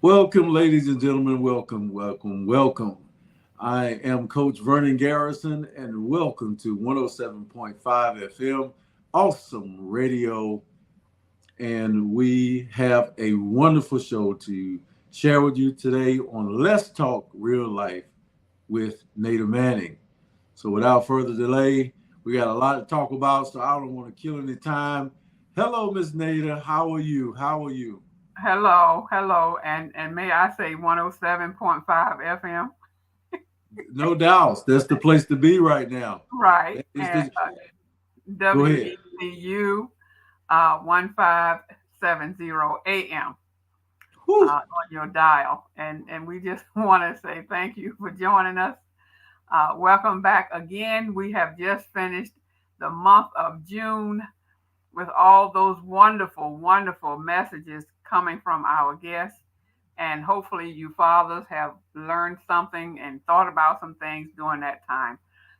Welcome, ladies and gentlemen. Welcome, welcome, welcome. I am Coach Vernon Garrison, and welcome to 107.5 FM, Awesome Radio. And we have a wonderful show to share with you today on Let's Talk Real Life with Nada Manning. So, without further delay, we got a lot to talk about, so I don't want to kill any time. Hello, Miss Nada. How are you? How are you? Hello, and may I say 107.5 FM? No doubts. That's the place to be right now. Right, Is and this, go ahead. WBCU 1570 AM Whew. on your dial. And we just want to say thank you for joining us. Welcome back again. We have just finished the month of June with all those wonderful messages coming from our guests. And hopefully, you fathers have learned something and thought about some things during that time.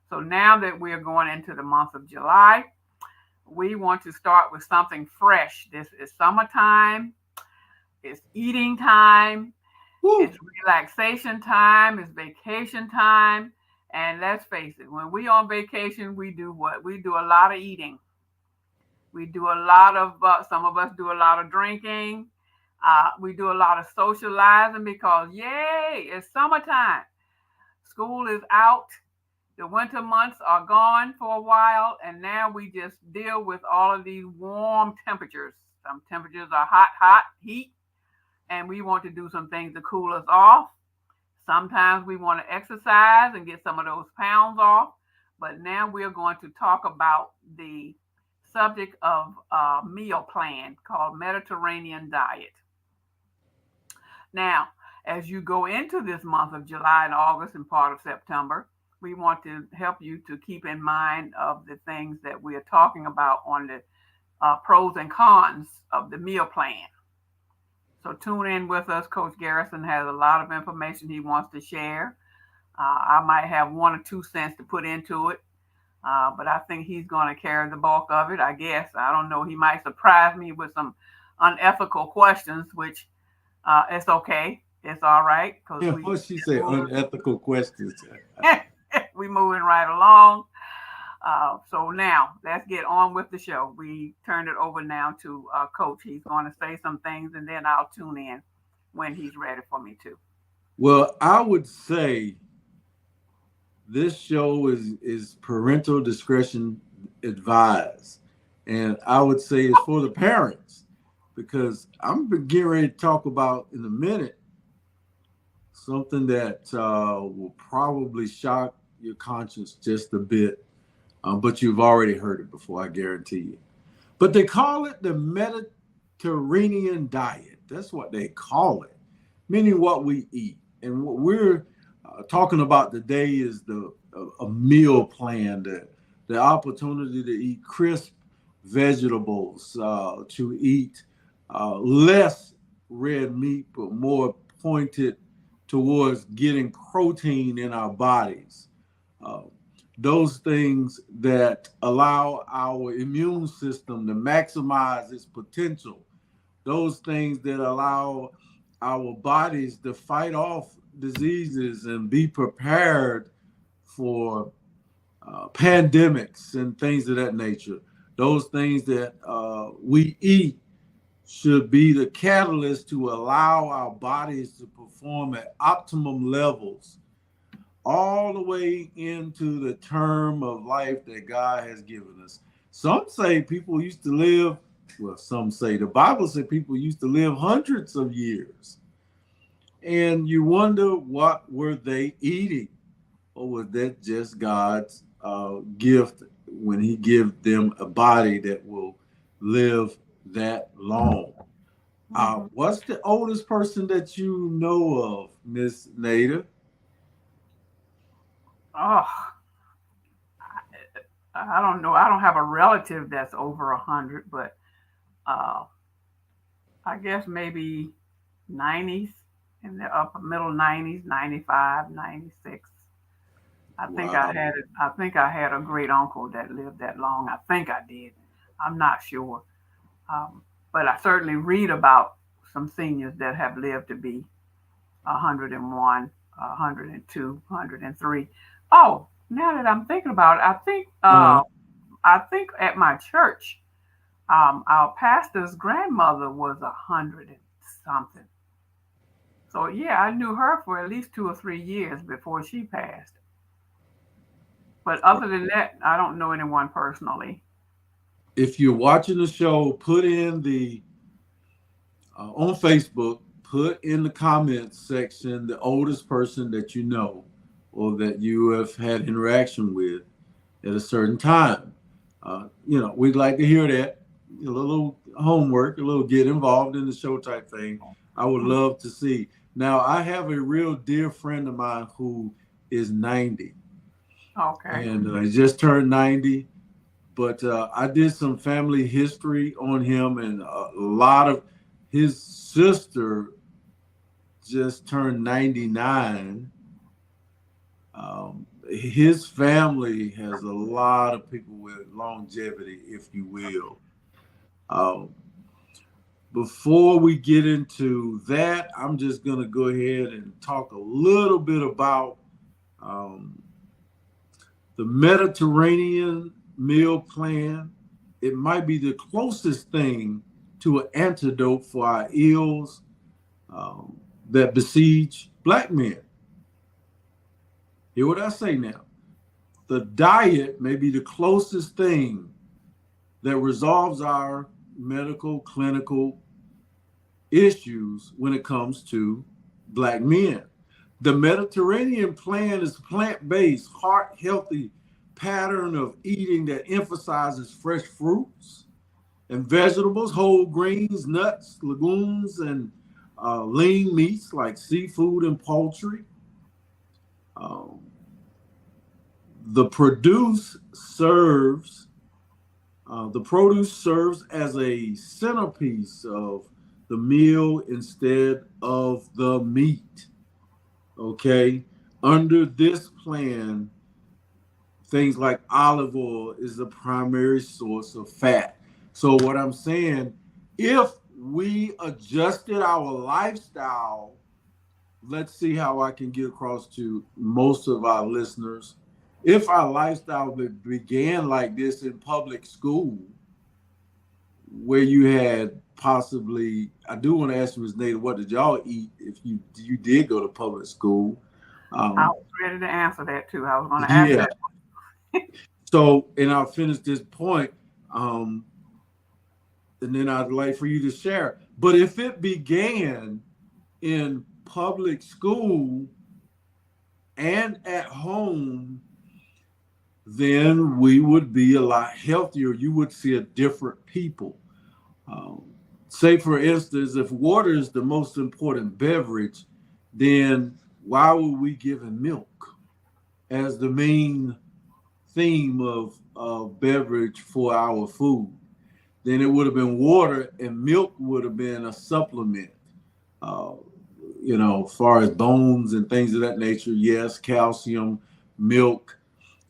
So now that we are going into the month of July, we want to start with something fresh. This is summertime, it's eating time, Whew. it's relaxation time, it's vacation time. And let's face it, when we on vacation, we do what? We do a lot of eating. We do a lot of, some of us do a lot of drinking. We do a lot of socializing because, yay, it's summertime. School is out. The winter months are gone for a while, and now we just deal with all of these warm temperatures. Some temperatures are hot, heat, and we want to do some things to cool us off. Sometimes we want to exercise and get some of those pounds off. But now we're going to talk about the subject of a meal plan called Mediterranean diet. Now, as you go into this month of July and August and part of September, we want to help you to keep in mind of the things that we are talking about on the pros and cons of the meal plan. So tune in with us. Coach Garrison has a lot of information he wants to share. I might have 1 or 2 cents to put into it, but I think he's going to carry the bulk of it. I guess I don't know. He might surprise me with some unethical questions, which it's okay. It's all right because Yeah, we what she say? Unethical questions. we moving right along. So now let's get on with the show. We turned it over now to Coach. He's going to say some things, and then I'll tune in when he's ready for me to. Well, I would say this show is parental discretion advised, and I would say it's for the parents because I'm getting ready to talk about in a minute something that will probably shock your conscience just a bit, but you've already heard it before, I guarantee you. But they call it the Mediterranean diet. That's what they call it, meaning what we eat. And what we're talking about today is a meal plan, the opportunity to eat crisp vegetables, to eat less red meat, but more pointed towards getting protein in our bodies. Uh, those things that allow our immune system to maximize its potential, those things that allow our bodies to fight off diseases and be prepared for pandemics and things of that nature. Those things that we eat should be the catalyst to allow our bodies to perform at optimum levels all the way into the term of life that God has given us. Some say people used to live, well, some say the Bible said people used to live hundreds of years. And you wonder what were they eating? Or was that just God's gift when he give them a body that will live that long? Mm-hmm. What's the oldest person that you know of, Miss Nada? Oh, I don't know. I don't have a relative that's over 100, but uh, I guess maybe 90s in the upper middle 90s, 95, 96. Wow. I think I had a great uncle that lived that long. I think I did. I'm not sure. Um, but I certainly read about some seniors that have lived to be 101, 102, 103. Oh, now that I'm thinking about it, Uh, I think at my church, our pastor's grandmother was 100 and something. So yeah, I knew her for at least 2 or 3 years before she passed. But other than that, I don't know anyone personally. if you're watching the show, put in the on Facebook, put in the comments section the oldest person that you know or that you have had interaction with at a certain time. We'd like to hear that. A little homework, a little get involved in the show type thing. I would love to see. Now, I have a real dear friend of mine who is 90 Okay. and he just turned 90. But I did some family history on him, and a lot of his sister just turned 99. His family has a lot of people with longevity, if you will. Um, Before we get into that, I'm just going to go ahead and talk a little bit about um, the Mediterranean meal plan. It might be the closest thing to an antidote for our ills um, that besiege Black men. Hear what I say now. The diet may be the closest thing that resolves our medical, clinical issues when it comes to Black men. The Mediterranean plan is plant-based, heart-healthy pattern of eating that emphasizes fresh fruits and vegetables, whole greens, nuts, legumes, and lean meats like seafood and poultry. Um, the produce serves as a centerpiece of the meal instead of the meat. Okay, under this plan, things like olive oil is the primary source of fat. So what I'm saying, if we adjusted our lifestyle, let's see how I can get across to most of our listeners. If our lifestyle began like this in public school, where you had possibly, I do want to ask you, Ms. Nada, what did y'all eat if you did go to public school? I Um, was ready to answer that too. I was going to ask yeah. that. So, and I'll finish this point, um, and then I'd like for you to share. But if it began in public school and at home, then we would be a lot healthier. You would see a different people. Um, Say, for instance, if water is the most important beverage, then why would we give him milk as the main theme of beverage for our food? Then it would have been water, and milk would have been a supplement. Uh, as far as bones and things of that nature, yes, calcium, milk.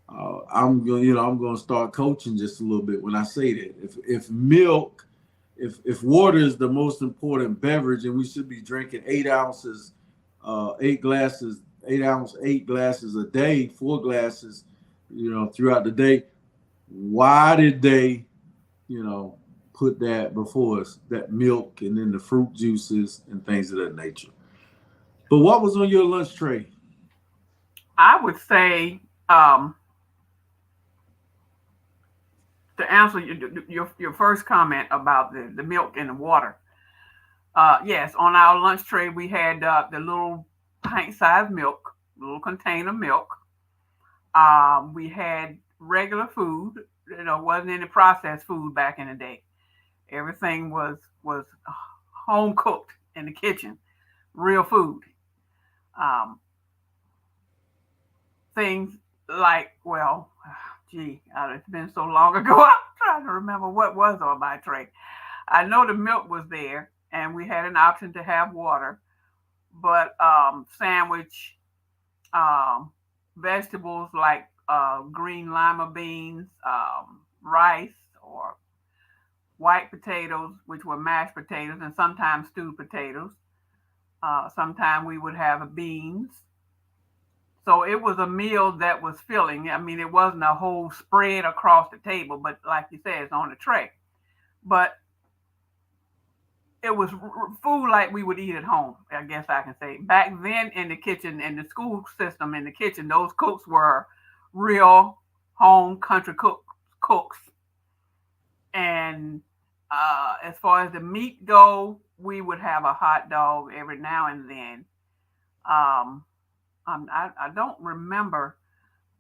I'm going to start coaching just a little bit when I say that. If water is the most important beverage, and we should be drinking 8 ounces, 8 glasses, 8 ounce, 8 glasses a day, 4 glasses, throughout the day. Why did they, put that before us, that milk and then the fruit juices and things of that nature? But what was on your lunch tray? I would say um, to answer your first comment about the milk and the water. Yes, on our lunch tray we had the little pint-sized milk, little container milk. We had regular food. Wasn't any processed food back in the day. Everything was home cooked in the kitchen, real food. Um, Things like, well, gee, it's been so long ago. I'm trying to remember what was on my tray. I know the milk was there, and we had an option to have water, but sandwich, um, vegetables like green lima beans, rice, or white potatoes, which were mashed potatoes, and sometimes stewed potatoes. Sometimes we would have beans. So it was a meal that was filling. I mean, it wasn't a whole spread across the table, but like you said, it's on a tray. But it was food like we would eat at home, I guess I can say. Back then in the kitchen, in the school system, in the kitchen, those cooks were real home country cooks. And as far as the meat go, we would have a hot dog every now and then. Um, I don't remember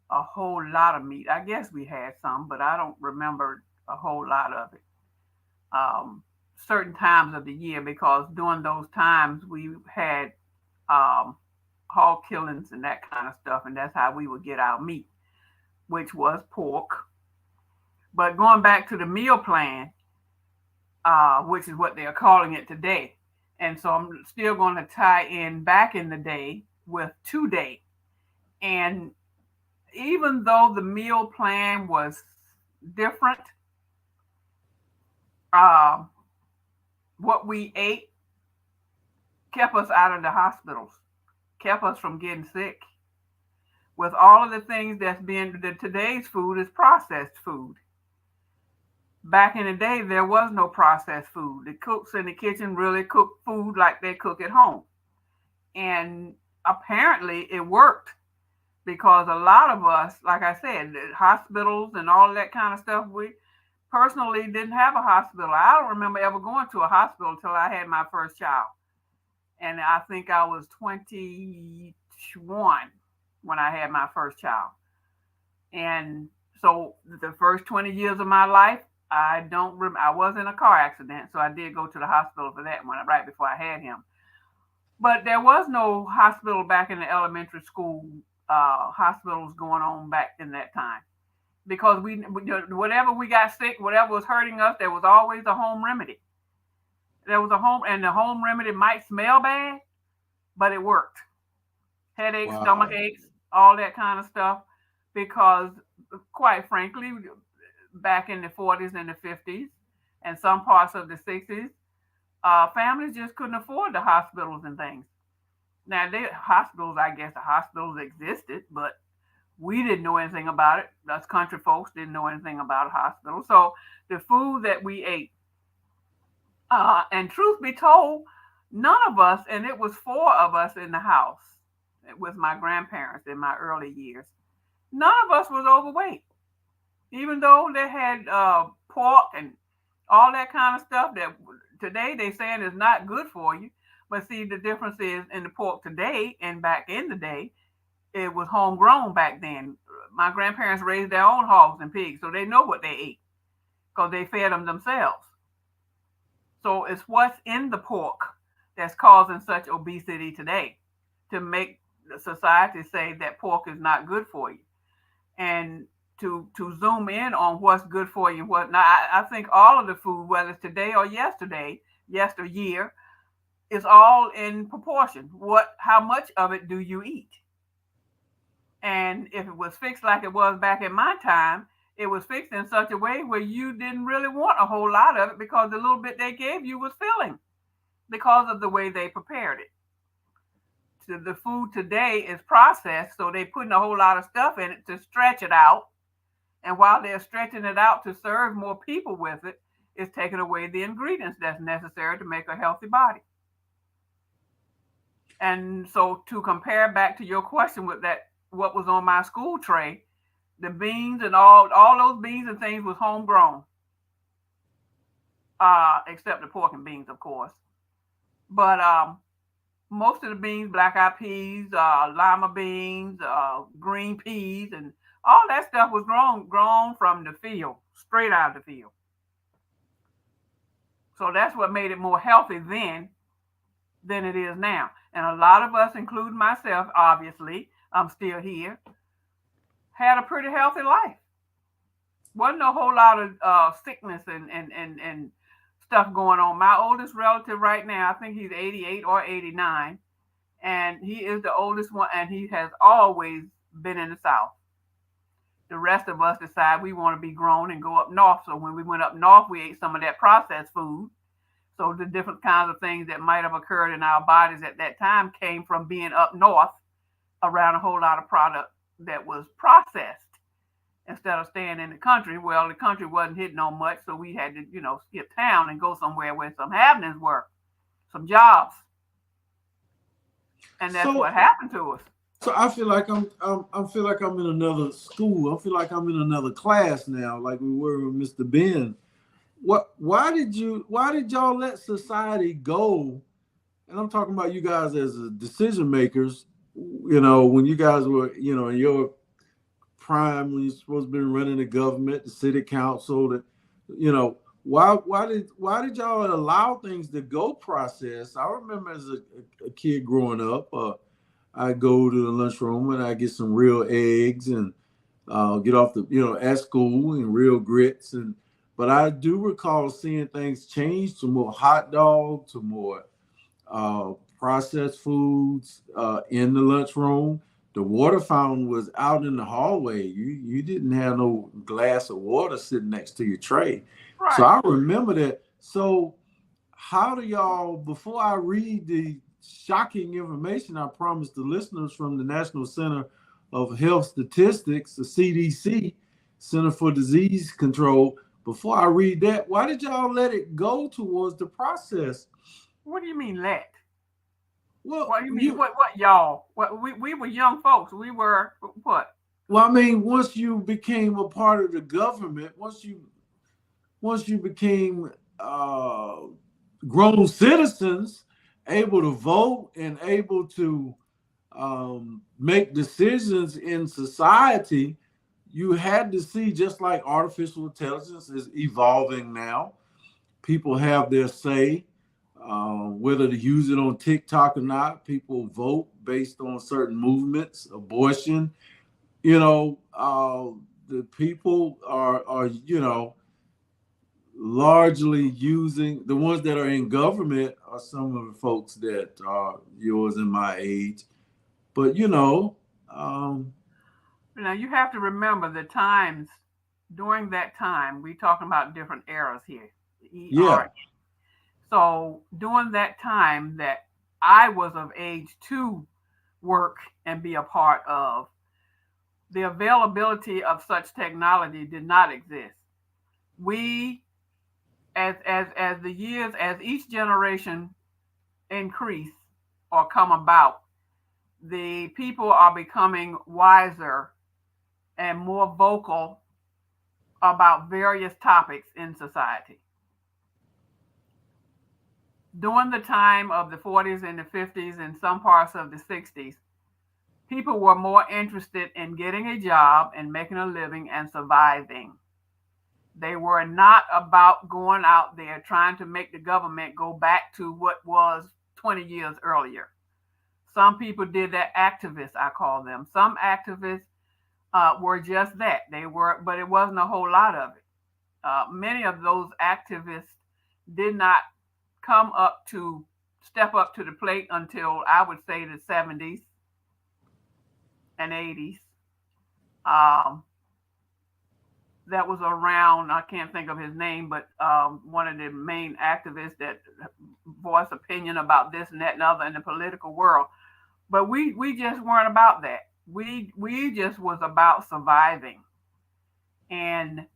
a whole lot of meat. I guess we had some, but I don't remember a whole lot of it. Um, Certain times of the year, because during those times we had um, hog killings and that kind of stuff, and that's how we would get our meat, which was pork. But going back to the meal plan, which is what they are calling it today, and so I'm still going to tie in back in the day with today. And even though the meal plan was different, uh, what we ate kept us out of the hospitals, kept us from getting sick. With all of the things that's being, today's food is processed food. Back in the day, there was no processed food. The cooks in the kitchen really cooked food like they cook at home. And apparently it worked, because a lot of us, like I said, the hospitals and all that kind of stuff, we personally didn't have a hospital. I don't remember ever going to a hospital until I had my first child. And I think I was 21 when I had my first child. And so the first 20 years of my life, I was in a car accident. So I did go to the hospital for that one right before I had him. But there was no hospital back in the elementary school, hospitals going on back in that time. Because whatever we got sick, whatever was hurting us, there was always a home remedy. There was a home, and the home remedy might smell bad, but it worked. Headaches, Wow. stomach aches, all that kind of stuff. Because quite frankly, back in the 40s and the 50s and some parts of the 60s, families just couldn't afford the hospitals and things. Now, I guess the hospitals existed, but we didn't know anything about it. Us country folks didn't know anything about a hospital. So the food that we ate, and truth be told, none of us, and it was four of us in the house with my grandparents in my early years, none of us was overweight. Even though they had pork and all that kind of stuff that today they saying is not good for you. But see, the difference is in the pork today and back in the day, it was homegrown back then. My grandparents raised their own hogs and pigs, so they know what they ate because they fed them themselves. So it's what's in the pork that's causing such obesity today, to make society say that pork is not good for you. And to zoom in on what's good for you and what not, I think all of the food, whether it's today or yesteryear, is all in proportion. How much of it do you eat? And if it was fixed like it was back in my time, it was fixed in such a way where you didn't really want a whole lot of it, because the little bit they gave you was filling because of the way they prepared it. So the food today is processed, so they're putting a whole lot of stuff in it to stretch it out. And while they're stretching it out to serve more people with it, it's taking away the ingredients that's necessary to make a healthy body. And so to compare back to your question with that, what was on my school tray, the beans and all those beans and things was homegrown, except the pork and beans, of course. But most of the beans, black eyed peas, lima beans, green peas, and all that stuff was grown from the field, straight out of the field. So that's what made it more healthy then than it is now. And a lot of us, including myself, obviously, I'm still here, had a pretty healthy life. Wasn't a whole lot of sickness and stuff going on. My oldest relative right now, I think he's 88 or 89, and he is the oldest one, and he has always been in the South. the rest of us decide we want to be grown and go up north. So when we went up north, we ate some of that processed food. So the different kinds of things that might have occurred in our bodies at that time came from being up north around a whole lot of product that was processed instead of staying in the country. Well, the country wasn't hitting on much, so we had to, skip town and go somewhere where some happenings were, some jobs. And that's what happened to us. So I feel like I'm in another school. I feel like I'm in another class now, like we were with Mr. Ben. Why did y'all let society go? And I'm talking about you guys as decision makers, when you guys were, in your prime, when you're supposed to be running the government, the city council, why did y'all allow things to go process? I remember as a kid growing up, I go to the lunchroom and I get some real eggs and get off at school and real grits. But I do recall seeing things change to more hot dogs, to more processed foods in the lunchroom. The water fountain was out in the hallway. You didn't have no glass of water sitting next to your tray. Right. So I remember that. So how do y'all, before I read the shocking information I promised the listeners from the National Center of Health Statistics, the CDC, Center for Disease Control, before I read that, why did y'all let it go towards the process? What do you mean let? Well, what do you mean? What y'all? What we were young folks. We were what? Well, I mean, once you became a part of the government, once you became grown citizens, able to vote and able to make decisions in society, you had to see, just like artificial intelligence is evolving now, people have their say. Whether to use it on TikTok or not, people vote based on certain movements, abortion. The people are largely using, the ones that are in government are some of the folks that are yours and my age. But now you have to remember the times during that time. We're talking about different eras here. Yeah. So during that time that I was of age to work and be a part of, the availability of such technology did not exist. We, as the years, as each generation increase or come about, the people are becoming wiser and more vocal about various topics in society. During the time of the 40s and the 50s and some parts of the 60s, people were more interested in getting a job and making a living and surviving. They were not about going out there trying to make the government go back to what was 20 years earlier. Some people did that, activists, I call them. Some activists were just that. They were, but it wasn't a whole lot of it. Many of those activists did not step up to the plate until I would say the 70s and 80s. That was around, I can't think of his name, but one of the main activists that voiced opinion about this and that and other in the political world. But we just weren't about that. We just was about surviving and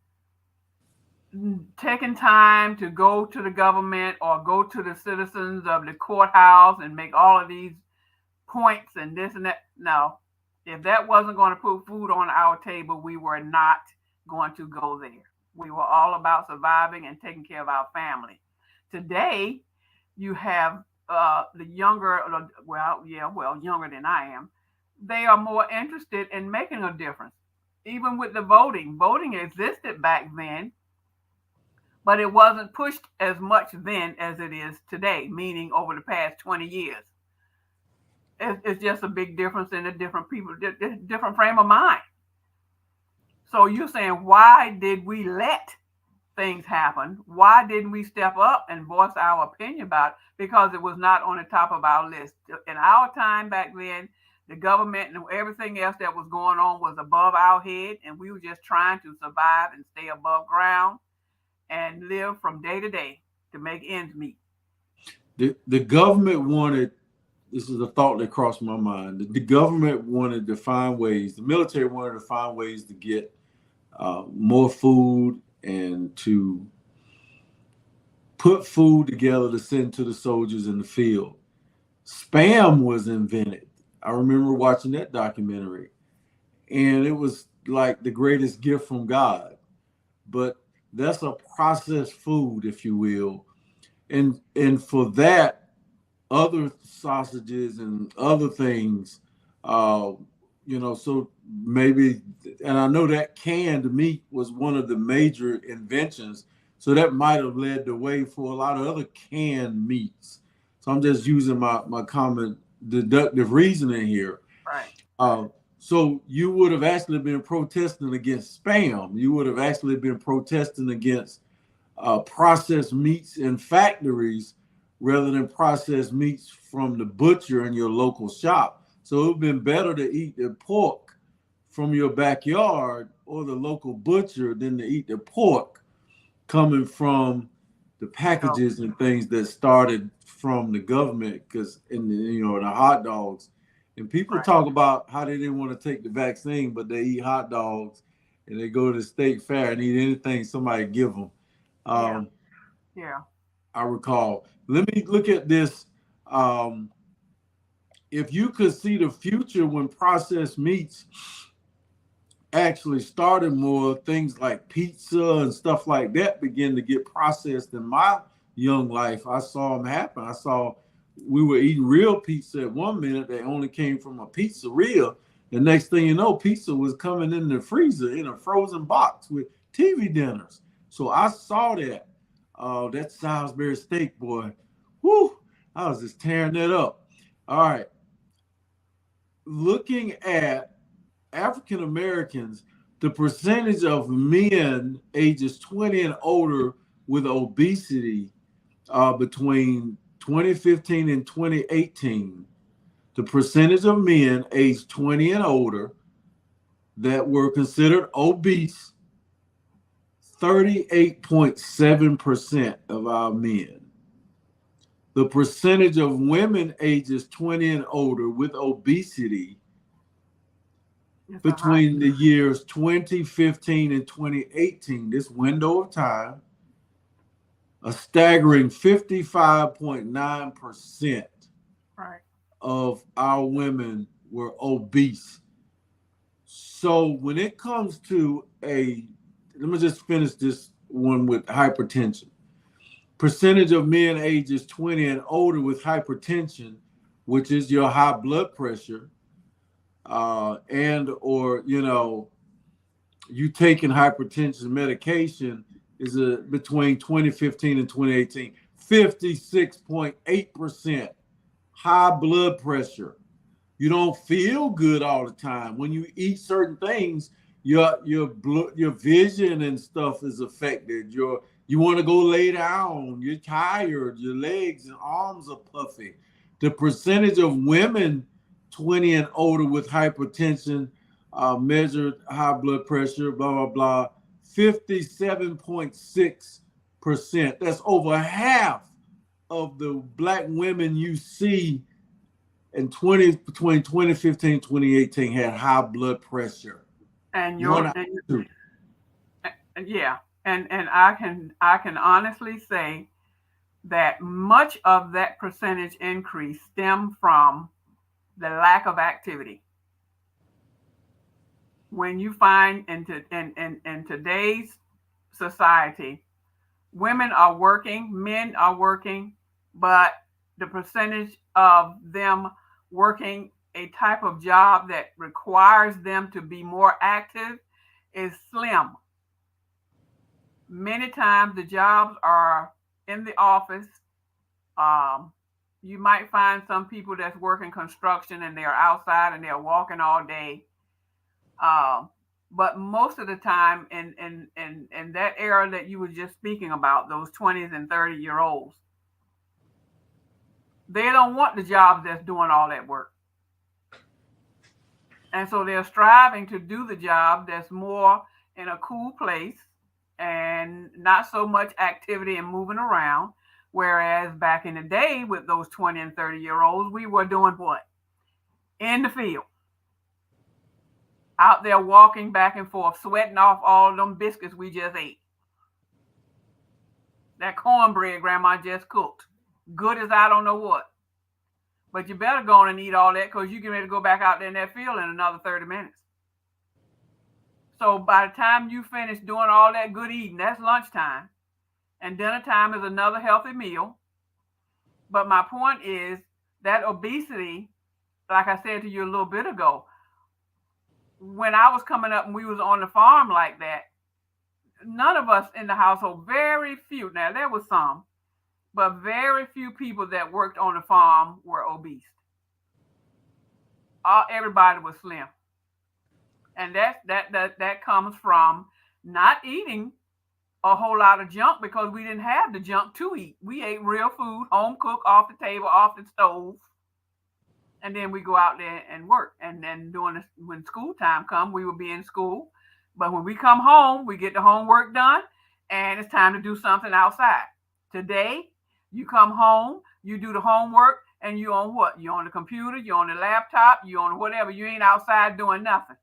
taking time to go to the government or go to the citizens of the courthouse and make all of these points and this and that. No, if that wasn't going to put food on our table, we were not going to go there. We were all about surviving and taking care of our family. Today, you have the younger, younger than I am. They are more interested in making a difference. Even with the voting, voting existed back then, but it wasn't pushed as much then as it is today, meaning over the past 20 years. It's just a big difference in the different people, different frame of mind. So you're saying, why did we let things happen? Why didn't we step up and voice our opinion about it? Because it was not on the top of our list. In our time back then, The government and everything else that was going on was above our head, and we were just trying to survive and stay above ground and live from day to day to make ends meet. The government wanted, this is a thought that crossed my mind, the government wanted to find ways, the military wanted to find ways to get more food and to put food together to send to the soldiers in the field. Spam was invented. I remember watching that documentary, and it was like the greatest gift from God. But that's a processed food, if you will. And for that, other sausages and other things, so maybe, and I know that canned meat was one of the major inventions. So that might have led the way for a lot of other canned meats. So I'm just using my common deductive reasoning here. Right. So you would have actually been protesting against spam. You would have actually been protesting against processed meats in factories rather than processed meats from the butcher in your local shop. So it would have been better to eat the pork from your backyard or the local butcher than to eat the pork coming from the packages and things that started from the government, because the hot dogs, and people talk about how they didn't want to take the vaccine, but they eat hot dogs and they go to the state fair and eat anything somebody give them. Yeah. I recall. Let me look at this. If you could see the future when processed meats actually started more, things like pizza and stuff like that begin to get processed in my young life. I saw them happen. I saw we were eating real pizza at one minute that only came from a pizzeria. The next thing you know, pizza was coming in the freezer in a frozen box with TV dinners. So I saw that. That Salisbury steak, boy. Whoo! I was just tearing that up. All right. Looking at African Americans, the percentage of men ages 20 and older with obesity between 2015 and 2018, the percentage of men aged 20 and older that were considered obese, 38.7% of our men. The percentage of women ages 20 and older with obesity between the years 2015 and 2018, this window of time, a staggering 55.9% of our women were obese. So when it comes to let me just finish this one with hypertension. Percentage of men ages 20 and older with hypertension, which is your high blood pressure, you taking hypertension medication, is between 2015 and 2018, 56.8% high blood pressure. You don't feel good all the time. When you eat certain things, your vision and stuff is affected. You want to go lay down. You're tired. Your legs and arms are puffy. The percentage of women 20 and older with hypertension, measured high blood pressure, blah, blah, blah, 57.6%. That's over half of the Black women you see between 2015 and 2018 had high blood pressure. And and I can honestly say that much of that percentage increase stemmed from the lack of activity. When you find in today's society, women are working, men are working, but the percentage of them working a type of job that requires them to be more active is slim. Many times the jobs are in the office. You might find some people that's working construction and they're outside and they're walking all day. But most of the time in that era that you were just speaking about, those 20s and 30-year-olds, they don't want the jobs that's doing all that work. And so they're striving to do the job that's more in a cool place and not so much activity and moving around. Whereas back in the day with those 20 and 30-year-olds, we were doing what? In the field, out there walking back and forth, sweating off all them biscuits we just ate. That cornbread grandma just cooked. Good as I don't know what. But you better go on and eat all that because you're getting ready to go back out there in that field in another 30 minutes. So by the time you finish doing all that good eating, that's lunchtime. And dinner time is another healthy meal. But my point is that obesity, like I said to you a little bit ago, when I was coming up and we was on the farm like that, none of us in the household, very few, now there was some, but very few people that worked on the farm were obese. Everybody was slim. And that comes from not eating a whole lot of junk because we didn't have the junk to eat. We ate real food, home cooked, off the table, off the stove. And then we go out there and work. And then when school time comes, we will be in school. But when we come home, we get the homework done and it's time to do something outside. Today, you come home, you do the homework, and you on what? You're on the computer, you're on the laptop, you're on whatever. You ain't outside doing nothing.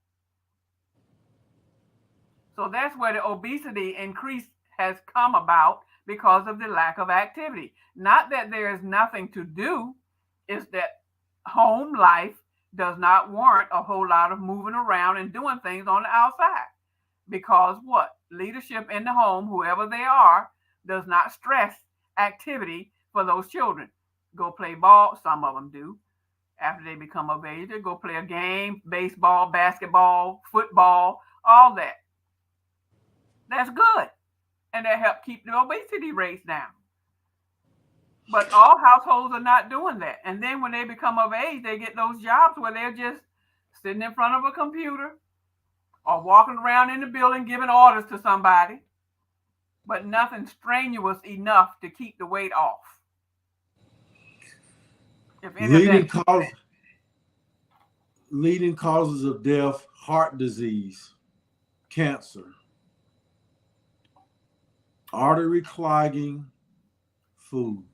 So that's where the obesity increase has come about because of the lack of activity. Not that there is nothing to do, it's that home life does not warrant a whole lot of moving around and doing things on the outside. Because what? Leadership in the home, whoever they are, does not stress activity for those children. Go play ball, some of them do. After they become of age, they go play a game, baseball, basketball, football, all that. That's good. And that helps keep the obesity rates down. But all households are not doing that. And then when they become of age, they get those jobs where they're just sitting in front of a computer or walking around in the building giving orders to somebody, but nothing strenuous enough to keep the weight off. Leading causes of death: heart disease, cancer, artery clogging, foods.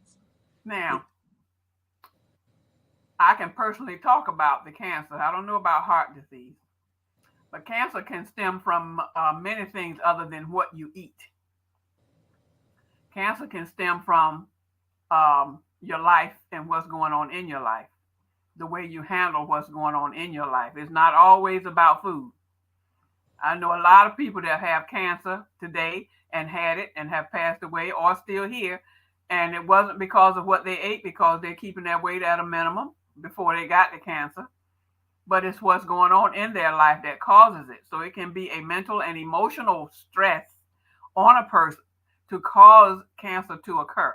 Now, I can personally talk about the cancer. I don't know about heart disease, but cancer can stem from many things other than what you eat. Cancer can stem from your life and what's going on in your life, the way you handle what's going on in your life. It's not always about food. I know a lot of people that have cancer today and had it and have passed away or still here. And it wasn't because of what they ate, because they're keeping their weight at a minimum before they got the cancer. But it's what's going on in their life that causes it. So it can be a mental and emotional stress on a person to cause cancer to occur.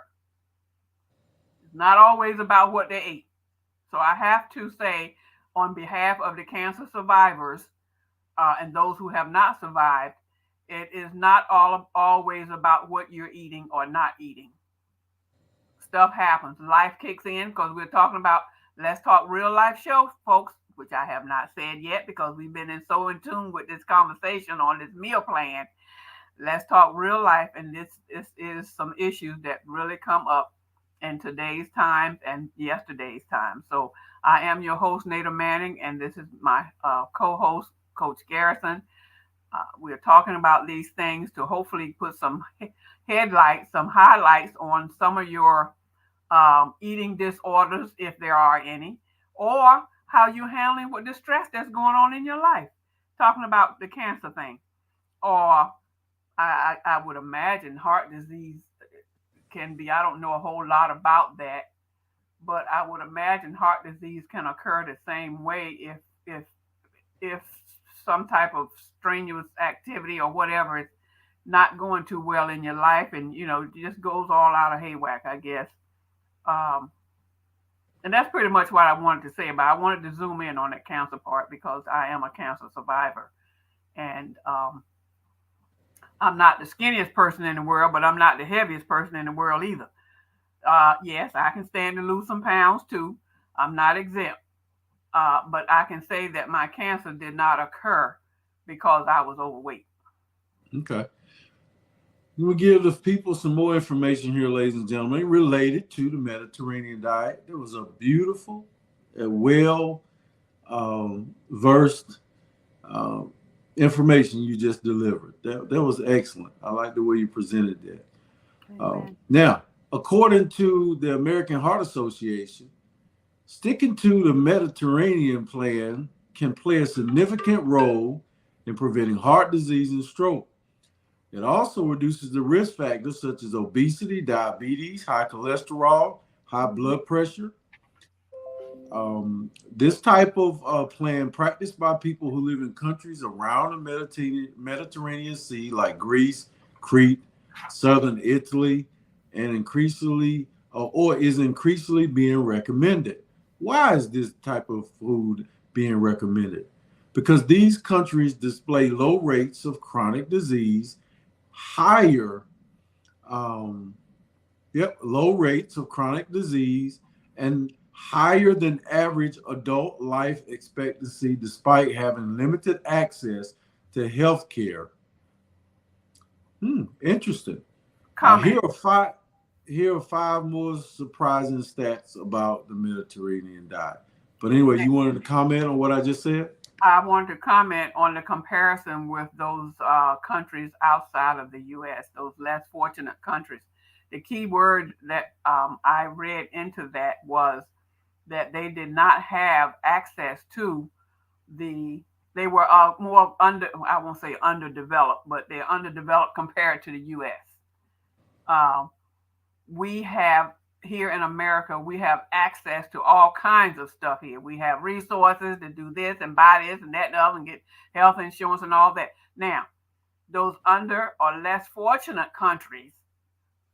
It's not always about what they ate. So I have to say, on behalf of the cancer survivors and those who have not survived, it is not always about what you're eating or not eating. Stuff happens. Life kicks in because we're talking about Let's Talk Real Life show, folks, which I have not said yet because we've been so in tune with this conversation on this meal plan. Let's Talk Real Life. And this is some issues that really come up in today's times and yesterday's time. So I am your host, Nada Manning, and this is my co-host, Coach Garrison. We're talking about these things to hopefully put some highlights on some of your eating disorders, if there are any, or how you're handling with the stress that's going on in your life. Talking about the cancer thing, or I would imagine heart disease can be, I don't know a whole lot about that, but I would imagine heart disease can occur the same way if some type of strenuous activity or whatever is not going too well in your life, and just goes all out of haywhack, I guess. And that's pretty much what I wanted to say about it. I wanted to zoom in on that cancer part because I am a cancer survivor, and I'm not the skinniest person in the world, but I'm not the heaviest person in the world either. Yes, I can stand to lose some pounds too. I'm not exempt. But I can say that my cancer did not occur because I was overweight. Okay. We'll give the people some more information here, ladies and gentlemen, related to the Mediterranean diet. There was a beautiful, well versed information you just delivered. That was excellent. I like the way you presented that. Now, according to the American Heart Association, sticking to the Mediterranean plan can play a significant role in preventing heart disease and stroke. It also reduces the risk factors such as obesity, diabetes, high cholesterol, high blood pressure. This type of plan practiced by people who live in countries around the Mediterranean Sea, like Greece, Crete, southern Italy, and increasingly being recommended. Why is this type of food being recommended? Because these countries display low rates of chronic disease, low rates of chronic disease, and higher than average adult life expectancy despite having limited access to health care. Interesting. Here are five more surprising stats about the Mediterranean diet. But anyway, you wanted to comment on what I just said? I wanted to comment on the comparison with those countries outside of the U.S., those less fortunate countries. The key word that I read into that was that they did not have access to they were more I won't say underdeveloped, but they're underdeveloped compared to the U.S. We have here in America, we have access to all kinds of stuff here. We have resources to do this and buy this and that and other and get health insurance and all that. Now, those under or less fortunate countries,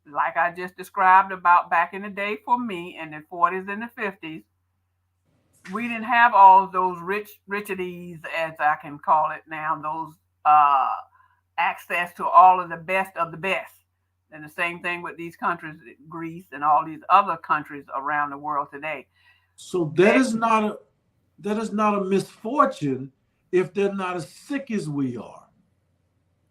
like I just described about back in the day for me in the 40s and the 50s, we didn't have all those richities, as I can call it now, those access to all of the best of the best. And the same thing with these countries, Greece and all these other countries around the world today. So that is not a misfortune if they're not as sick as we are,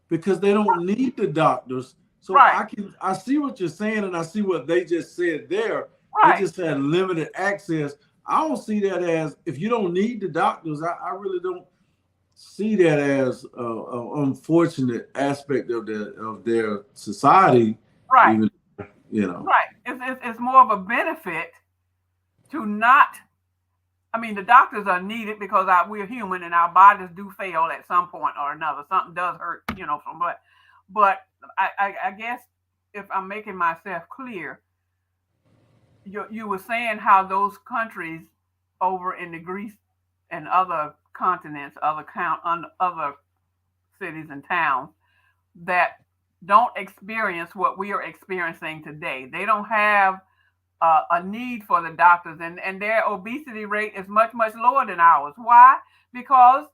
because they don't need the doctors. So right. I see what you're saying, and I see what they just said there. Right. They just had limited access. I don't see that as, if you don't need the doctors, I really don't see that as an unfortunate aspect of their society. Right. Even, Right. It's more of a benefit to not, I mean, the doctors are needed because we're human and our bodies do fail at some point or another. Something does hurt, from what. But I guess if I'm making myself clear, you were saying how those countries over in the Greece and other continents, other cities and towns that don't experience what we are experiencing today. They don't have a need for the doctors, and their obesity rate is much, much lower than ours. Why? Because,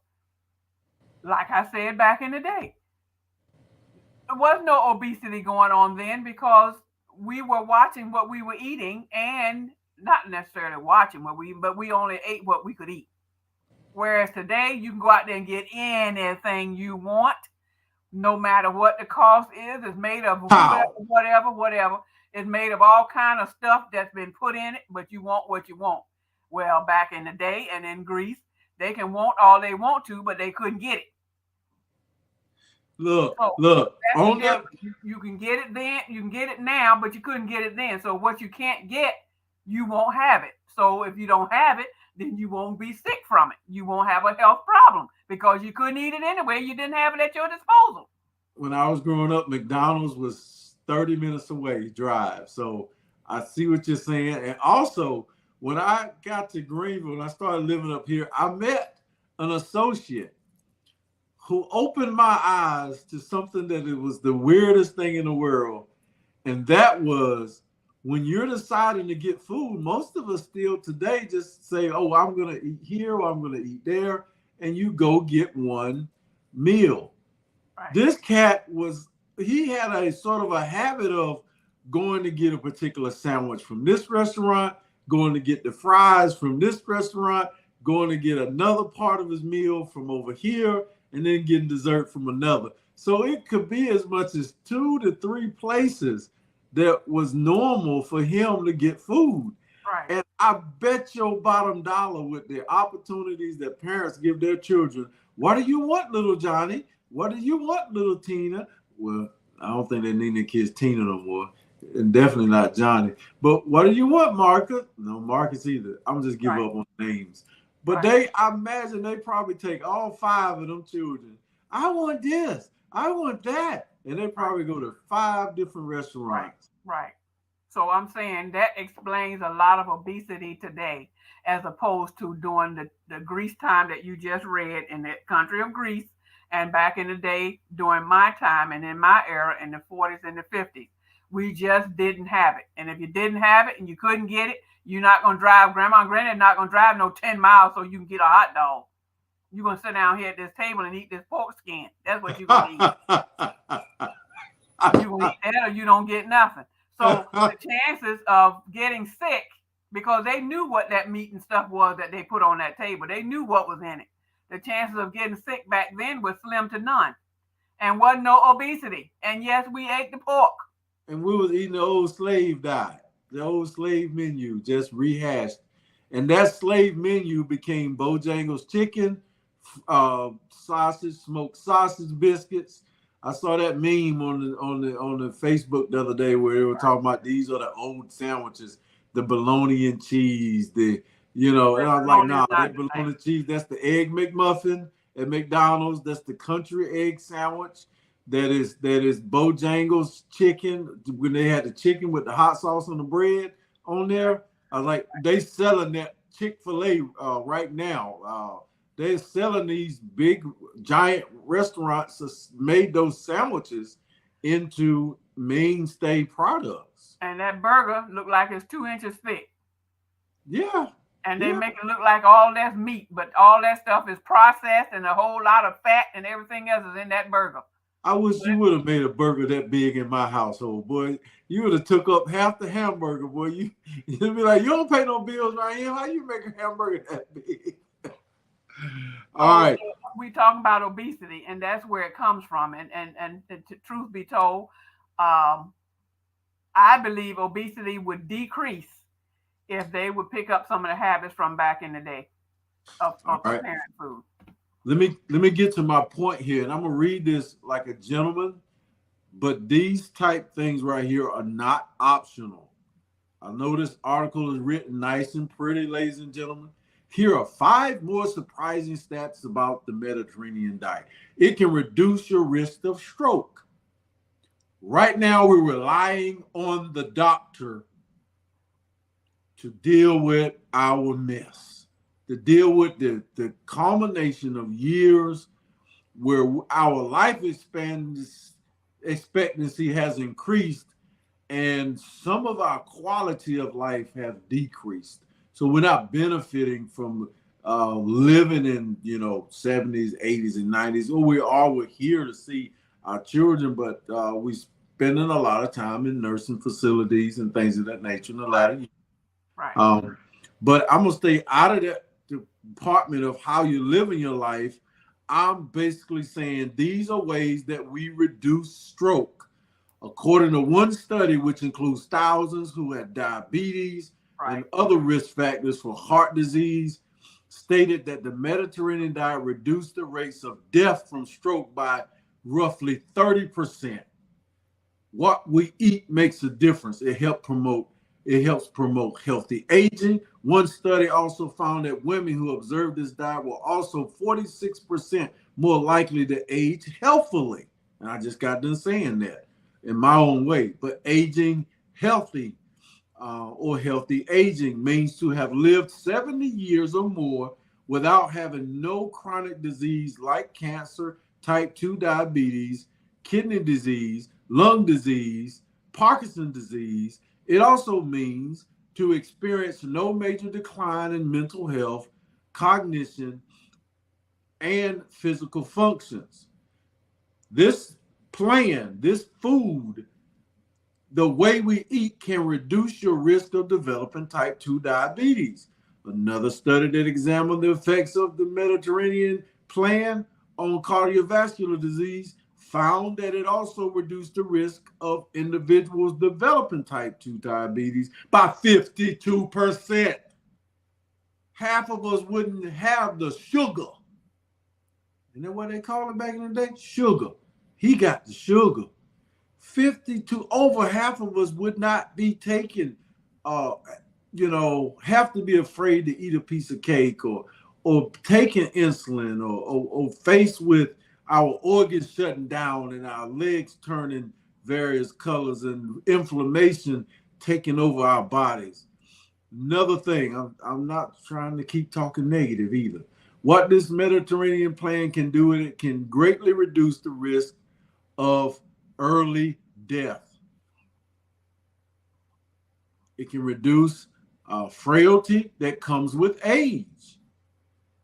like I said back in the day, there was no obesity going on then because we were watching what we were eating, and not necessarily watching but we only ate what we could eat. Whereas today, you can go out there and get anything you want, no matter what the cost is. It's made of whatever. It's made of all kind of stuff that's been put in it, but you want what you want. Well, back in the day and in Greece, they can want all they want to, but they couldn't get it. Look. You can get it then, you can get it now, but you couldn't get it then. So what you can't get, you won't have it. So if you don't have it, then you won't be sick from it. You won't have a health problem because you couldn't eat it anyway. You didn't have it at your disposal. When I was growing up, McDonald's was 30 minutes away drive. So I see what you're saying. And also, when I got to Greenville and I started living up here, I met an associate who opened my eyes to something that it was the weirdest thing in the world. And that was, when you're deciding to get food, most of us still today just say, oh, I'm going to eat here or I'm going to eat there. And you go get one meal. Right. This cat he had a sort of a habit of going to get a particular sandwich from this restaurant, going to get the fries from this restaurant, going to get another part of his meal from over here, and then getting dessert from another. So it could be as much as 2 to 3 places that was normal for him to get food. Right. And I bet your bottom dollar with the opportunities that parents give their children. What do you want, little Johnny? What do you want, little Tina? Well, I don't think they name their kids Tina no more. And definitely not Johnny. But what do you want, Marcus? No, Marcus either. I'm just give up on names. But I imagine they probably take all 5 of them children. I want this. I want that. And they probably go to 5 different restaurants. Right. So I'm saying that explains a lot of obesity today, as opposed to during the Greece time that you just read in the country of Greece, and back in the day during my time and in my era in the 40s and the 50s. We just didn't have it. And if you didn't have it and you couldn't get it, you're not going to drive. Grandma and Granddad not going to drive no 10 miles so you can get a hot dog. You're going to sit down here at this table and eat this pork skin. That's what you're going to eat. You're going to eat that or you don't get nothing. So the chances of getting sick, because they knew what that meat and stuff was that they put on that table. They knew what was in it. The chances of getting sick back then was slim to none. And wasn't no obesity. And yes, we ate the pork. And we was eating the old slave diet, the old slave menu, just rehashed. And that slave menu became Bojangles chicken, sausage, smoked sausage biscuits. I saw that meme on the Facebook the other day where they were talking about these are the old sandwiches, the bologna and cheese, and I was like, nah, that bologna and cheese, that's the egg McMuffin at McDonald's, that's the country egg sandwich. That is Bojangles chicken, when they had the chicken with the hot sauce on the bread on there. I was like, they selling that Chick-fil-A right now. They're selling these big giant restaurants that made those sandwiches into mainstay products. And that burger looked like it's 2 inches thick. Yeah. And they make it look like all that's meat, but all that stuff is processed and a whole lot of fat and everything else is in that burger. I wish you would have made a burger that big in my household, boy. You would have took up half the hamburger, boy. You'd be like, you don't pay no bills right here. How you make a hamburger that big? All right. We talking about obesity, and that's where it comes from. And to truth be told, I believe obesity would decrease if they would pick up some of the habits from back in the day of preparing food. Let me get to my point here, and I'm gonna read this like a gentleman, but these type things right here are not optional. I know this article is written nice and pretty, ladies and gentlemen. Here are 5 more surprising stats about the Mediterranean diet. It can reduce your risk of stroke. Right now, we're relying on the doctor to deal with our mess, to deal with the culmination of years where our life expectancy has increased and some of our quality of life have decreased. So we're not benefiting from living in, 70s, 80s, and 90s. We're here to see our children, but we spending a lot of time in nursing facilities and things of that nature in the latter years. Right. But I'm gonna stay out of that department of how you're living your life. I'm basically saying these are ways that we reduce stroke. According to one study, which includes thousands who had diabetes and other risk factors for heart disease, stated that the Mediterranean diet reduced the rates of death from stroke by roughly 30%. What we eat makes a difference. It helps promote healthy aging. One study also found that women who observed this diet were also 46% more likely to age healthily. And I just got done saying that in my own way. But aging healthy or healthy aging means to have lived 70 years or more without having no chronic disease like cancer, type 2 diabetes, kidney disease, lung disease, Parkinson's disease. It also means to experience no major decline in mental health, cognition, and physical functions. This plan, this food, the way we eat can reduce your risk of developing type 2 diabetes. Another study that examined the effects of the Mediterranean plan on cardiovascular disease found that it also reduced the risk of individuals developing type 2 diabetes by 52%. Half of us wouldn't have the sugar. And then what they call it back in the day? Sugar. He got the sugar. 52, over half of us would not be taking, have to be afraid to eat a piece of cake or taking insulin or faced with our organs shutting down and our legs turning various colors and inflammation taking over our bodies. Another thing, I'm not trying to keep talking negative either. What this Mediterranean plan can do, it can greatly reduce the risk of early death. It can reduce frailty that comes with age.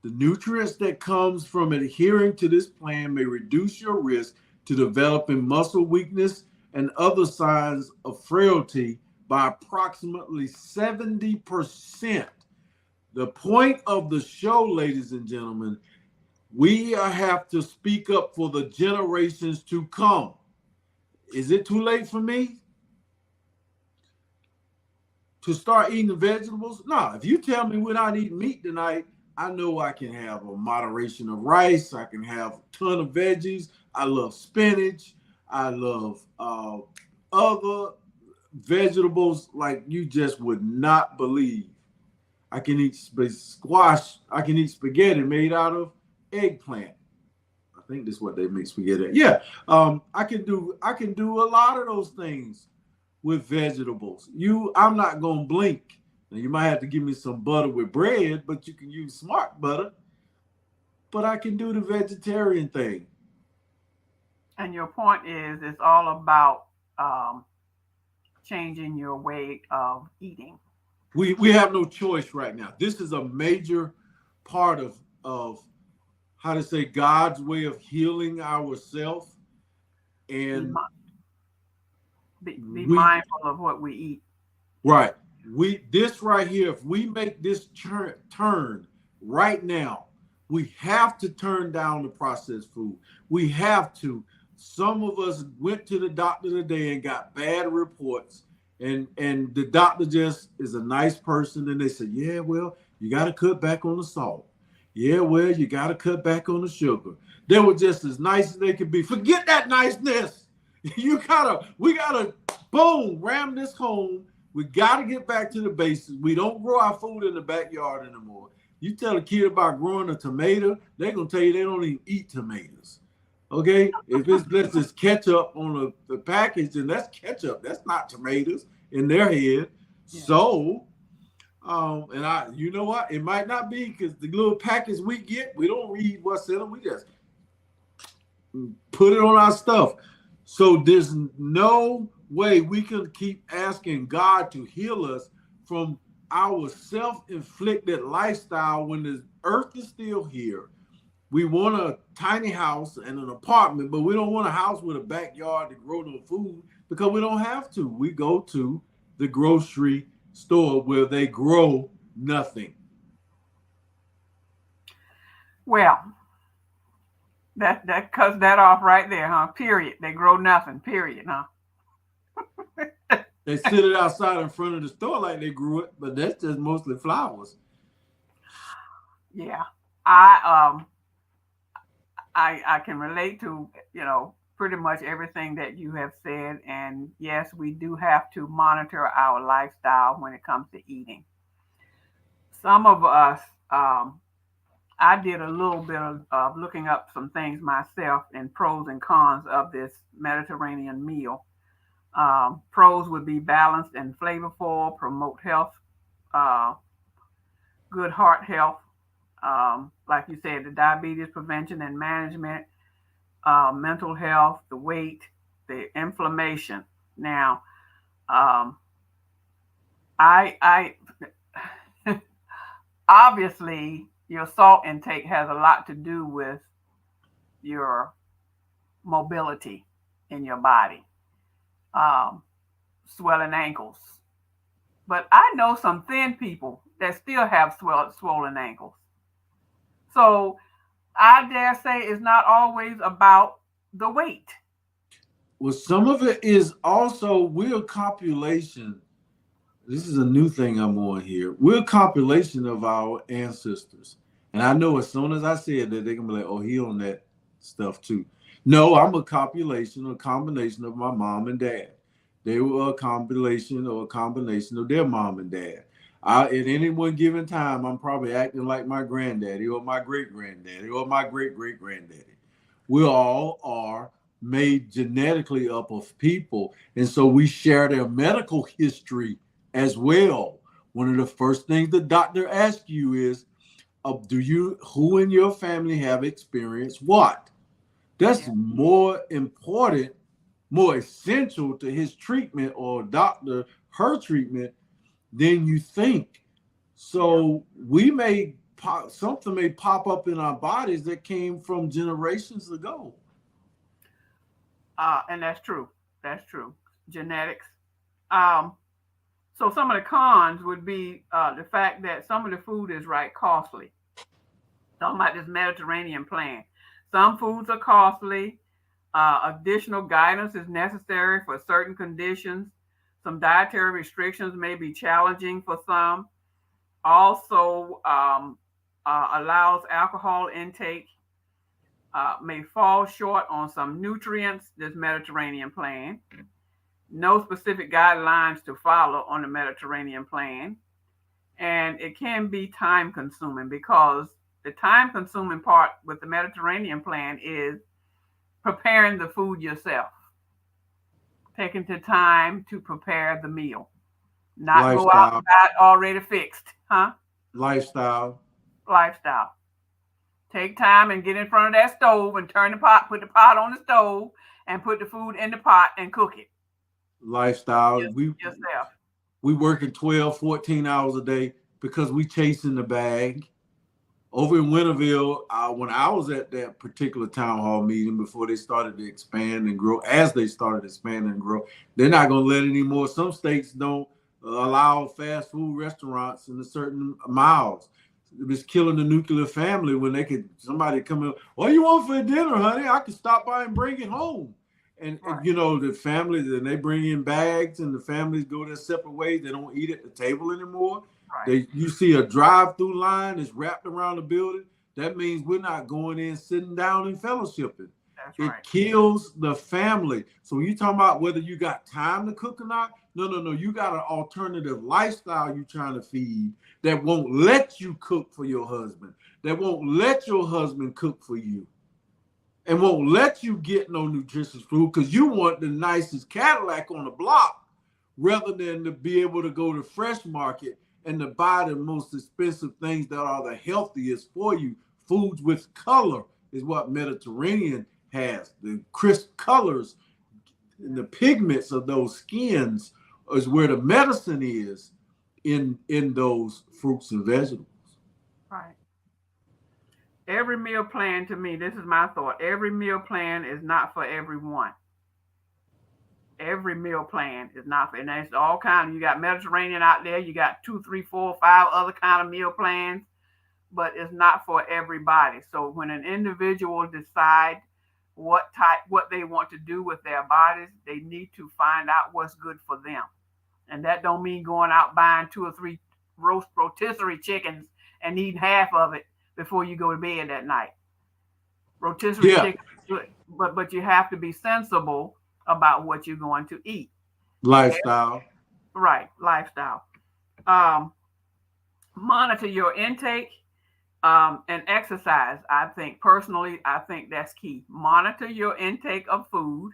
The nutrients that comes from adhering to this plan may reduce your risk to developing muscle weakness and other signs of frailty by approximately 70%. The point of the show, ladies and gentlemen, we have to speak up for the generations to come. Is it too late for me to start eating vegetables? No, if you tell me we're not eating meat tonight, I know I can have a moderation of rice. I can have a ton of veggies. I love spinach. I love other vegetables like you just would not believe. I can eat squash. I can eat spaghetti made out of eggplant. I think that's what they make spaghetti. Yeah, I can do a lot of those things with vegetables. I'm not gonna blink. Now, you might have to give me some butter with bread, but you can use smart butter. But I can do the vegetarian thing. And your point is, it's all about changing your way of eating. We have no choice right now. This is a major part of how to say God's way of healing ourselves. And be mindful of what we eat. Right. This right here, if we make this turn right now, we have to turn down the processed food. We have to. Some of us went to the doctor today and got bad reports, and the doctor just is a nice person, and they said, yeah, well, you got to cut back on the salt. Yeah, well, you got to cut back on the sugar. They were just as nice as they could be. Forget that niceness. We gotta, boom, ram this home. We got to get back to the basics. We don't grow our food in the backyard anymore. You tell a kid about growing a tomato, they're going to tell you they don't even eat tomatoes. Okay? If it's just ketchup on the package, then that's ketchup. That's not tomatoes in their head. Yeah. So, you know what? It might not be because the little package we get, we don't read what's in them. We just put it on our stuff. So there's no way we can keep asking God to heal us from our self-inflicted lifestyle when the earth is still here. We want a tiny house and an apartment, but we don't want a house with a backyard to grow no food because we don't have to. We go to the grocery store where they grow nothing. Well, that cuts that off right there, huh? Period. They grow nothing, period, huh? They sit it outside in front of the store like they grew it, but that's just mostly flowers. Yeah. I can relate to, pretty much everything that you have said. And yes, we do have to monitor our lifestyle when it comes to eating. Some of us, I did a little bit of looking up some things myself and pros and cons of this Mediterranean meal. Pros would be balanced and flavorful, promote health, good heart health, like you said, the diabetes prevention and management, mental health, the weight, the inflammation. Now, I obviously your salt intake has a lot to do with your mobility in your body, swelling ankles. But I know some thin people that still have swollen ankles. So I dare say it's not always about the weight. Well, some of it is also we're a compilation. This is a new thing I'm on here. We're a compilation of our ancestors. And I know as soon as I said that, they're going to be like, oh, he on that stuff too. No, I'm a compilation, a combination of my mom and dad. They were a compilation or a combination of their mom and dad. At any one given time, I'm probably acting like my granddaddy or my great granddaddy or my great great granddaddy. We all are made genetically up of people. And so we share their medical history as well. One of the first things the doctor asks you is, who in your family have experienced what? That's more important, more essential to his treatment or her treatment than you think. So something may pop up in our bodies that came from generations ago. And that's true. That's true. Genetics. So some of the cons would be the fact that some of the food is costly. Talking about this Mediterranean plan. Some foods are costly. Additional guidance is necessary for certain conditions. Some dietary restrictions may be challenging for some. Also, allows alcohol intake. May fall short on some nutrients, this Mediterranean plan. No specific guidelines to follow on the Mediterranean plan. And it can be time consuming because the time consuming part with the Mediterranean plan is preparing the food yourself, taking the time to prepare the meal, not go out and buy it already fixed, Lifestyle. Take time and get in front of that stove and put the pot on the stove and put the food in the pot and cook it. Lifestyle. Yourself. We working 12, 14 hours a day because we chasing the bag. Over in Winterville, when I was at that particular town hall meeting before they started to expand and grow, they're not going to let anymore. Some states don't allow fast food restaurants in a certain miles. It was killing the nuclear family when somebody come in, what do you want for dinner, honey? I can stop by and bring it home. And the families, and they bring in bags and the families go their separate ways. They don't eat at the table anymore. Right. You see a drive-through line is wrapped around the building. That means we're not going in, sitting down and fellowshipping. It kills the family. So when you talking about whether you got time to cook or not, no. You got an alternative lifestyle you're trying to feed that won't let you cook for your husband, that won't let your husband cook for you, and won't let you get no nutritious food because you want the nicest Cadillac on the block rather than to be able to go to Fresh Market and to buy the most expensive things that are the healthiest for you. Foods with color is what Mediterranean has. The crisp colors and the pigments of those skins is where the medicine is in those fruits and vegetables. Right. Every meal plan, to me, this is my thought. Every meal plan is not for everyone. Every meal plan is not for, and that's all kind of, you got Mediterranean out there, you got 2, 3, 4, 5 other kind of meal plans, but it's not for everybody. So when an individual decide what they want to do with their bodies, they need to find out what's good for them. And that don't mean going out buying 2 or 3 rotisserie chickens and eating half of it before you go to bed that night. Rotisserie chicken is good, but you have to be sensible about what you're going to eat. Lifestyle. Right, lifestyle. Monitor your intake and exercise. I think that's key. Monitor your intake of food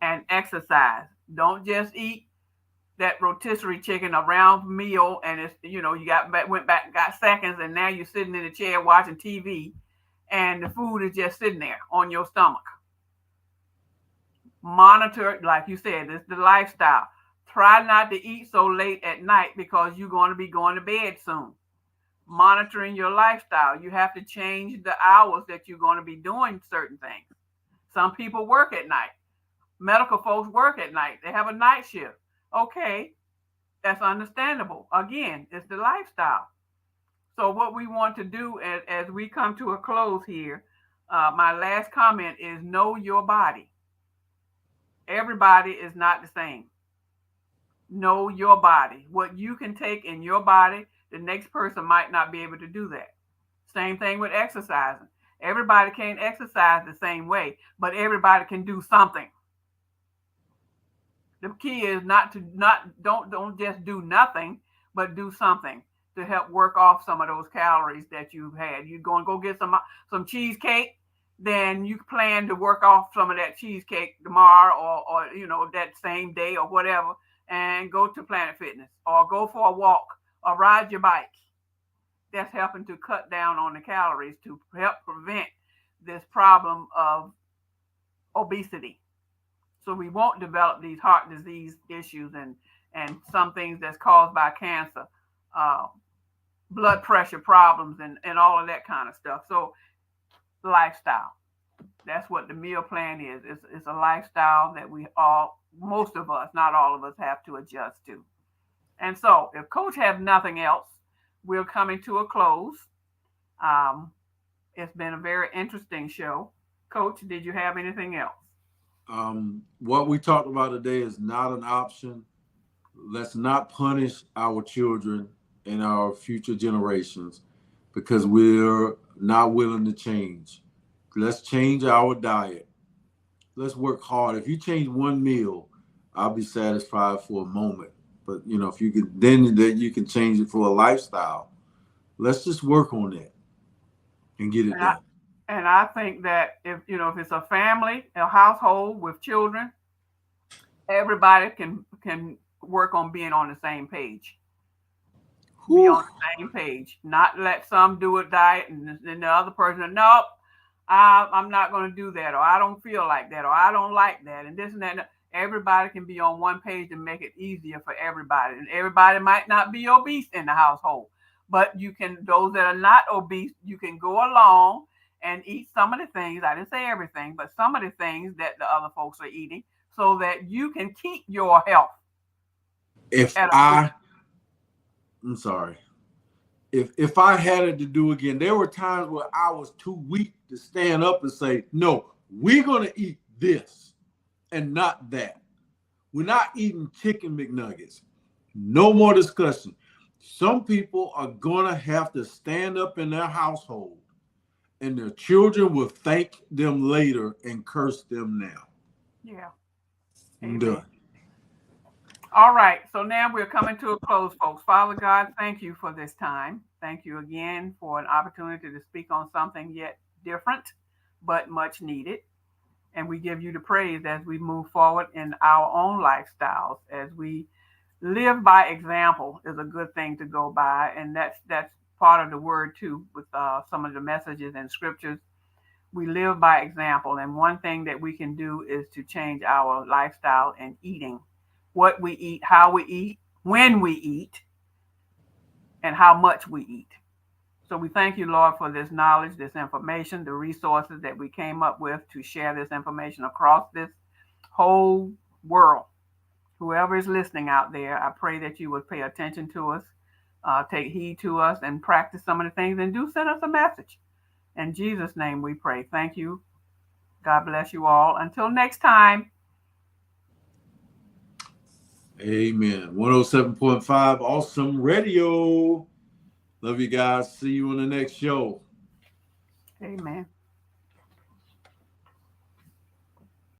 and exercise. Don't just eat that rotisserie chicken around meal and it's, you went back, got seconds, and now you're sitting in the chair watching TV and the food is just sitting there on your stomach. Monitor, like you said, this is the lifestyle. Try not to eat so late at night because you're going to be going to bed soon. Monitoring your lifestyle. You have to change the hours that you're going to be doing certain things. Some people work at night. Medical folks work at night. They have a night shift. Okay, That's understandable. Again, it's the lifestyle. So what we want to do as we come to a close here, my last comment is know your body. Everybody is not the same. Know your body. What you can take in your body, the next person might not be able to do that. Same thing with exercising. Everybody can't exercise the same way, but everybody can do something. The key is don't just do nothing, but do something to help work off some of those calories that you've had. You're going to go get some cheesecake, then you plan to work off some of that cheesecake tomorrow or that same day or whatever, and go to Planet Fitness or go for a walk or ride your bike. That's helping to cut down on the calories to help prevent this problem of obesity. So we won't develop these heart disease issues and some things that's caused by cancer, blood pressure problems, and all of that kind of stuff. So lifestyle. That's what the meal plan is. It's a lifestyle that most of us, not all of us, have to adjust to. And so if Coach has nothing else, we're coming to a close. It's been a very interesting show. Coach, did you have anything else? What we talked about today is not an option. Let's not punish our children and our future generations because we're not willing to change. Let's change our diet. Let's work hard. If you change one meal, I'll be satisfied for a moment. But if you could, then that you can change it for a lifestyle. Let's just work on that and get it done. And I think that if it's a family, a household with children, everybody can work on being on the same page. Whew. Be on the same page. Not let some do a diet and then the other person, nope, I'm not going to do that, or I don't feel like that, or I don't like that, and this and that. Everybody can be on one page and make it easier for everybody. And everybody might not be obese in the household, but those that are not obese, you can go along and eat some of the things. I didn't say everything, but some of the things that the other folks are eating so that you can keep your health. If I had it to do again, there were times where I was too weak to stand up and say, no, we're going to eat this and not that. We're not eating chicken McNuggets. No more discussion. Some people are going to have to stand up in their household and their children will thank them later and curse them now. Yeah. I'm done. All right. So now we're coming to a close, folks. Father God, thank you for this time. Thank you again for an opportunity to speak on something yet different, but much needed. And we give you the praise as we move forward in our own lifestyles, as we live by example is a good thing to go by. And that's part of the word too, with some of the messages and scriptures. We live by example. And one thing that we can do is to change our lifestyle and eating. What we eat, how we eat, when we eat, and how much we eat. So we thank you, Lord, for this knowledge, this information, the resources that we came up with to share this information across this whole world. Whoever is listening out there, I pray that you would pay attention to us, take heed to us, and practice some of the things, and do send us a message. In Jesus' name we pray. Thank you. God bless you all. Until next time. Amen. 107.5 Awesome Radio. Love you guys. See you on the next show. Amen.